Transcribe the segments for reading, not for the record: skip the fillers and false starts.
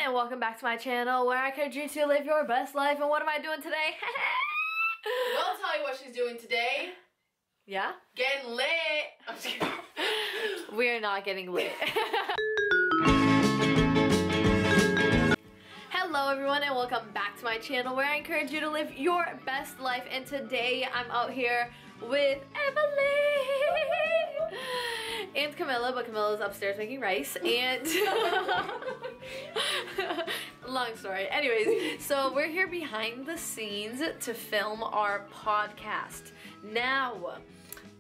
and welcome back to my channel where I encourage you to live your best life. And what am I doing today? We'll tell you what she's doing today. Yeah? Getting lit. I'm just kidding. We are not getting lit. Hello everyone and welcome back to my channel where I encourage you to live your best life. And today I'm out here with Emily and Camilla, but Camilla's upstairs making rice and long story. Anyways, so we're here behind the scenes to film our podcast. Now,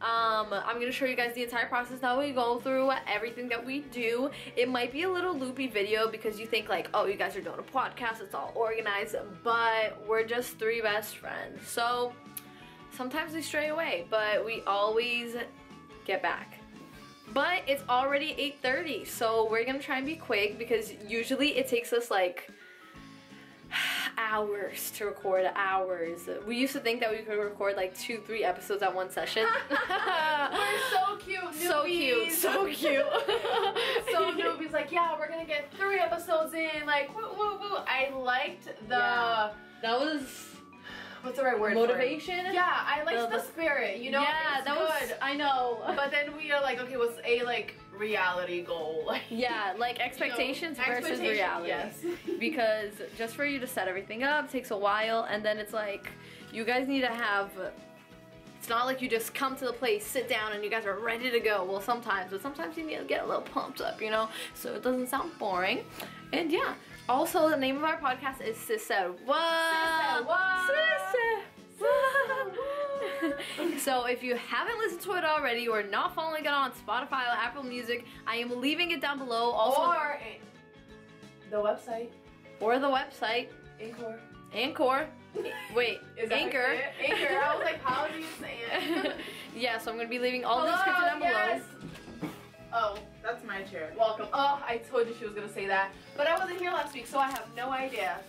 I'm gonna show you guys the entire process that we go through, everything that we do. It might be a little loopy video because you think like, oh, you guys are doing a podcast, it's all organized, but we're just three best friends. So sometimes we stray away, but we always get back. But it's already 8:30, so we're gonna try and be quick because usually it takes us like hours to record, hours. We used to think that we could record like 2-3 episodes at one session. We're so cute, newbies. So cute, so cute. So newbies, like, yeah, we're gonna get 3 episodes in, like, woo, woo, woo. I liked the... Yeah. That was... What's the right word? Motivation? Yeah, I liked the spirit, you know? Yeah, that was... I know. But then we are like, okay, what's a, like, reality goal? Like, yeah, like expectations versus reality. Yes. Because just for you to set everything up takes a while, and then it's like, you guys need to have... It's not like you just come to the place, sit down, and you guys are ready to go. Well, sometimes, but sometimes you need to get a little pumped up, you know? So it doesn't sound boring. And yeah. Also, the name of our podcast is Sis Said. What? Sis Said. So if you haven't listened to it already or not following it on Spotify or Apple Music, I am leaving it down below. Also, or the website. Or the website. Anchor. Anchor. Wait, is that Anchor. Anchor. I was like, how do you say it? Yeah, so I'm going to be leaving all the description down below. Oh, that's my chair. Welcome. Oh, I told you she was gonna say that. But I wasn't here last week, so I have no idea.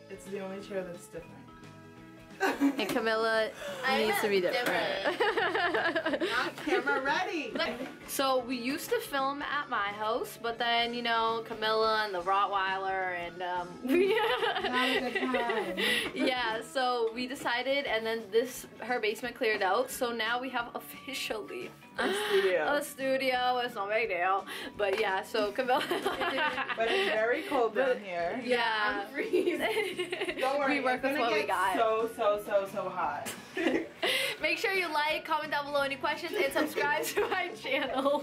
It's the only chair that's different. And Camilla needs to be different. Not camera ready. So we used to film at my house, but then, you know, Camilla and the Rottweiler and Not a good time. yeah, so we decided, and then her basement cleared out, so now we have officially a studio. It's no big deal, but yeah, so Camilla. But it's very cold down here. Yeah, I'm freezing. Don't worry, we work with what we got. So hot. Make sure you like, comment down below any questions, and subscribe to my channel.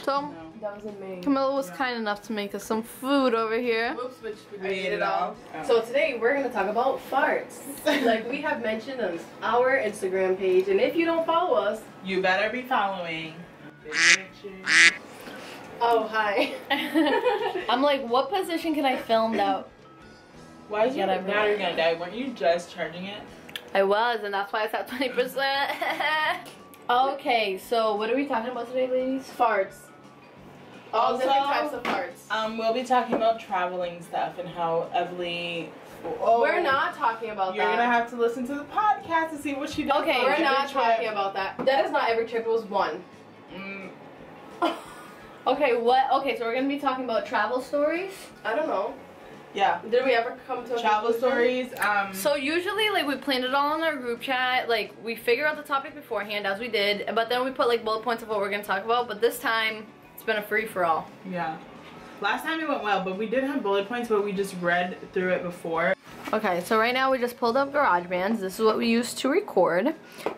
So, that was amazing. Camilla was kind enough to make us some food over here. Oops, which we ate it all. Oh. So today we're going to talk about farts. Like we have mentioned on our Instagram page, and if you don't follow us, you better be following. Oh, hi. I'm like, what position can I film that? Why is your battery gonna die? Weren't you just charging it? I was, and that's why it's at 20%. Okay, so what are we talking about today, ladies? Farts. All Also, different types of farts. We'll be talking about traveling stuff and how Evely... We're not talking about You're that. gonna have to listen to the podcast to see what she does. Okay, we're not talking about that. That is not every trip, it was one. Okay, what? Okay, so we're gonna be talking about travel stories. I don't know. Yeah. Did we ever come to a travel stories? So usually, like, we plan it all in our group chat. Like, we figure out the topic beforehand, as we did, but then we put like bullet points of what we're gonna talk about. But this time, it's been a free for all. Yeah. Last time it went well, but we did have bullet points, but we just read through it before. Okay, so right now we just pulled up GarageBand. This is what we use to record.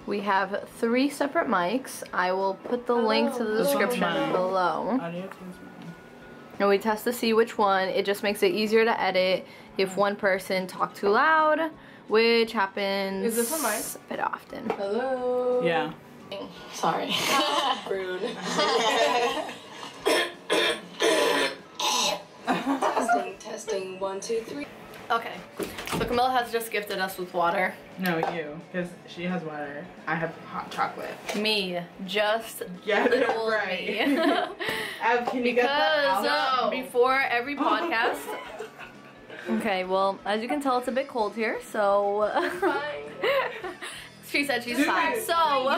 We have 3 separate mics. I will put the link to the description below. Audio tunes mine. And we test to see which one. It just makes it easier to edit if one person talks too loud, which happens Is this one mine? a bit often. Hello. Yeah. Sorry. Rude. Testing. 1, 2, 3. Okay, so Camilla has just gifted us with water. No, you, because she has water. I have hot chocolate. Me, just Get it little right. me. Ev, can you get that Because out? before every podcast. Okay, well, as you can tell, it's a bit cold here, so. She said she's fine. So,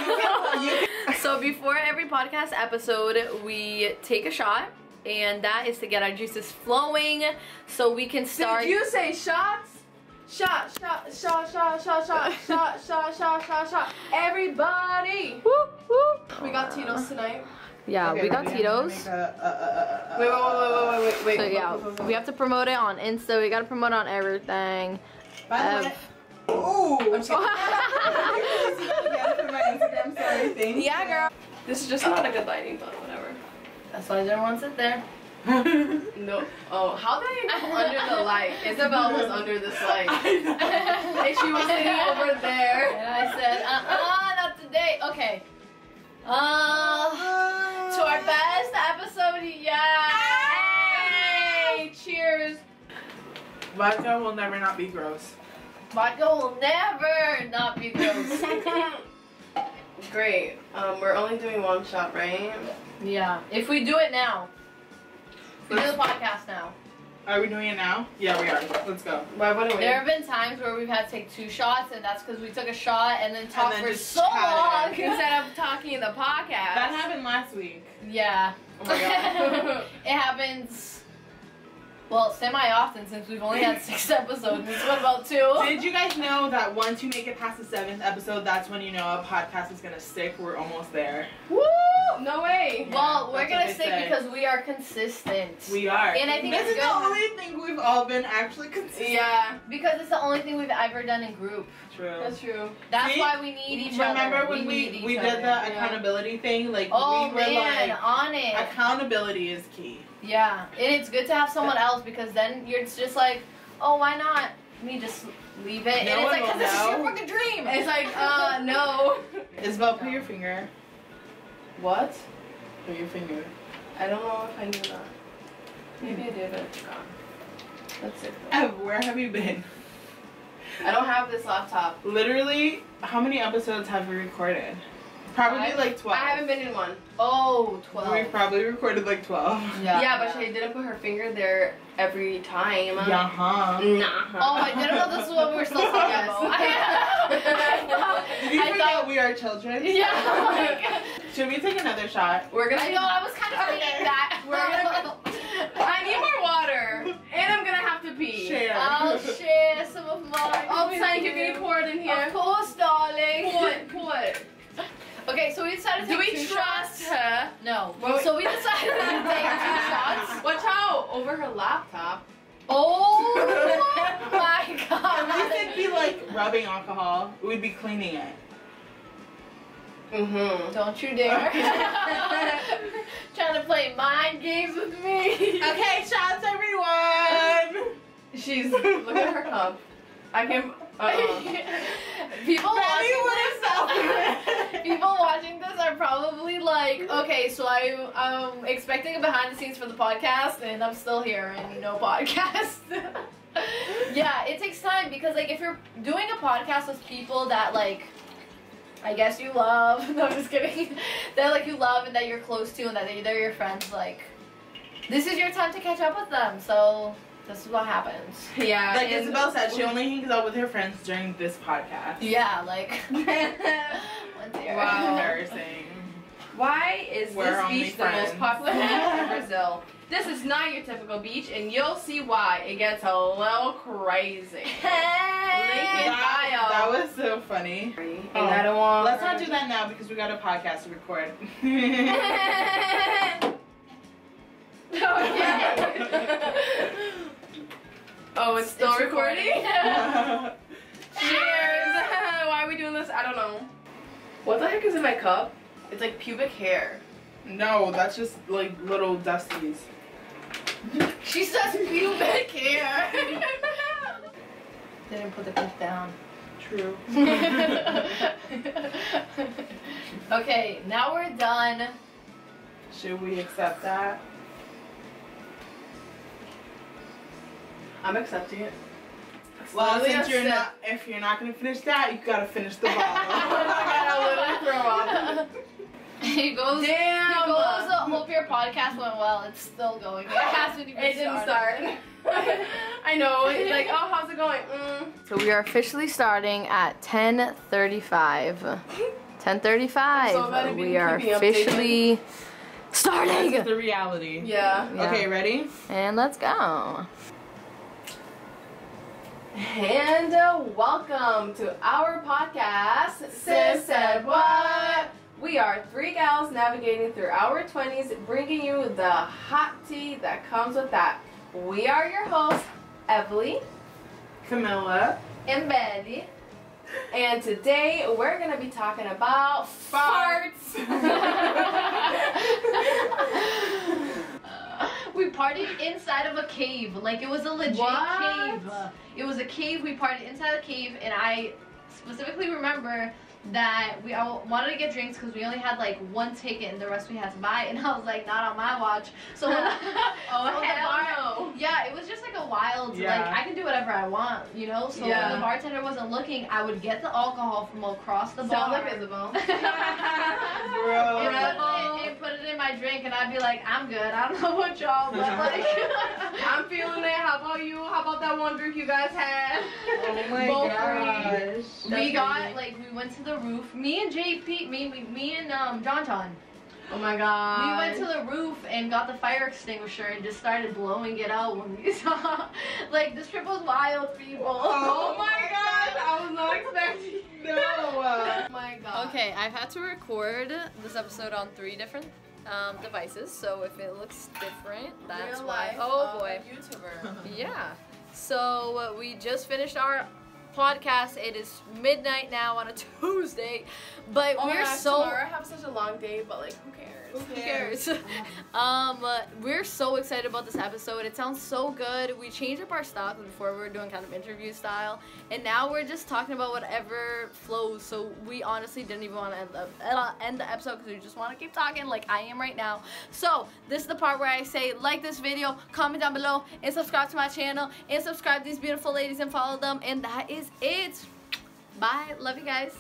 so before every podcast episode, we take a shot. and that is to get our juices flowing so we can start. Did you say shots? Shot, shot, shot, shot, shot, shot, shot, shot, shot, shot, shot. Everybody! Woo, woo. We got Tito's tonight. Yeah, Okay, we got Tito's. Wait. So yeah, we have to promote it on Insta. We gotta promote it on everything. By the way, ooh! I'm just kidding. For my Instagram story thing. Yeah, girl. This is just not a good lighting, but whatever. That's why everyone wants it there. No. Oh, how did I end up under the light? Isabel was under this light. And she was sitting over there. And I said, not today. Okay. To our best episode yet. Hey! Cheers. Vodka will never not be gross. Vodka will never not be gross. Great. We're only doing one shot, right? Yeah. If we do it now. We do the podcast now. Are we doing it now? Yeah, we are. Let's go. Why wouldn't we? There have been times where we've had to take 2 shots, and that's because we took a shot and then talked then for just so long chatted. instead of talking in the podcast. That happened last week. Yeah. Oh my god. It happens, well, semi-often since we've only had 6 episodes. It's been about 2. Did you guys know that once you make it past the 7th episode, that's when you know a podcast is gonna stick? We're almost there. Woo! No way. Well, we're that's gonna what they stick say. because we are consistent. We are. And I think this it's is good. the only thing we've all been actually consistent. Yeah. Because it's the only thing we've ever done in group. True. That's true. That's See? why we need each other. Remember when need we each did other. the accountability thing? Like Oh we were man, like, on it. accountability is key. Yeah, and it's good to have someone else because then you're just like, oh, why not? Me just leave it, No and it's one like, will 'cause this is your know. fucking dream. It's like, no. Isabel, put your finger. What? Put your finger. I don't know if I knew that. Maybe I did, but it's gone. That's it. Where have you been? I don't have this laptop. Literally, how many episodes have we recorded? Probably like 12. I haven't been in one. Oh, 12. We've probably recorded like 12. Yeah, but she didn't put her finger there every time. Yeah. Nah. Oh, I didn't know this is what we were still talking about. Did you I forget thought- we are children? Yeah, like, Should we take another shot? We're gonna. I know, I was kind of thinking that. We're gonna. I need more water, and I'm gonna have to pee. Share. I'll share some of mine. Oh, with thank you. Can you pour it in here? Of course, darling. Put. Okay, so we decided to Do take we 2 trust shots. her? No. Well, So we decided to take 2 shots. Watch out! Over her laptop. Oh my At least god. it'd be like rubbing alcohol. We'd be cleaning it. Mm-hmm. Don't you dare. Trying to play mind games with me. Okay, shots everyone! She's look at her cup. I can. People Maddie, watching what this, is that? people watching this are probably like, okay, so I'm expecting a behind the scenes for the podcast, and I'm still here and no podcast. Yeah, it takes time because like if you're doing a podcast with people that like, I guess you love. No, I'm just kidding. That like you love and that you're close to and that they're your friends. Like, this is your time to catch up with them. So. This is what happens. Yeah. Like and- Isabel said, she only hangs out with her friends during this podcast. Yeah, like. Once a year. Wow. Embarrassing. Why is We're this only beach the most friends. popular beach in Brazil? This is not your typical beach, and you'll see why. It gets a little crazy. Link in bio. That was so funny. And I don't want. Let's not do that now because we got a podcast to record. Oh, it's still It's recording? recording. Cheers! Why are we doing this? I don't know. What the heck is in my cup? It's like pubic hair. No, that's just like little dusties. She says pubic hair. Didn't put the pink down. True. Okay, now we're done. Should we accept that? I'm accepting it. Well, Literally since a you're sip. not, if you're not gonna finish that, you gotta finish the bottle. I gotta literally throw up. He goes. Damn! He goes. Hope your podcast went well. It's still going. It hasn't even It didn't started. start. I know. It's like, oh, how's it going? So we are officially starting at 10:35. 10:35. So glad you We didn't are keep me updated. officially starting. This is the reality. Yeah. Okay, ready? And let's go. And welcome to our podcast, Sis Said What? We are three gals navigating through our 20s, bringing you the hot tea that comes with that. We are your hosts, Evely, Camilla. and Betty. And today we're going to be talking about farts. We partied inside of a cave. Like, it was a legit cave. It was a cave. We partied inside a cave, and I specifically remember that we all wanted to get drinks because we only had like one ticket and the rest we had to buy, and I was like, not on my watch. So when hell no. yeah, it was just like a wild, like, I can do whatever I want, you know? So when the bartender wasn't looking, I would get the alcohol from across the bar. Sounds like Isabel. and put it in my drink, and I'd be like, I'm good. I don't know what y'all, but like, I'm feeling it. How about you? How about that one drink you guys had? Oh my Both gosh. we got, like, we went to the roof. Me and JP, me and John. Oh my god. We went to the roof and got the fire extinguisher and just started blowing it out when we saw. Like, this trip was wild, people. Oh my god. I was not expecting. No. Oh my god. Okay, I've had to record this episode on 3 different devices, so if it looks different, that's Real why. life, Oh boy. YouTuber. Yeah. So we just finished our podcast. It is midnight now on a Tuesday, but Oh my we're gosh, so tomorrow I have such a long day, but like, who cares? who cares? We're so excited about this episode. It sounds so good. We changed up our style. Before we were doing kind of interview style, and now we're just talking about whatever flows. So we honestly didn't even want to end the episode because we just want to keep talking like I am right now. So this is the part where I say, like this video, comment down below, and subscribe to my channel, and subscribe to these beautiful ladies and follow them. And that is it. Bye. Love you guys.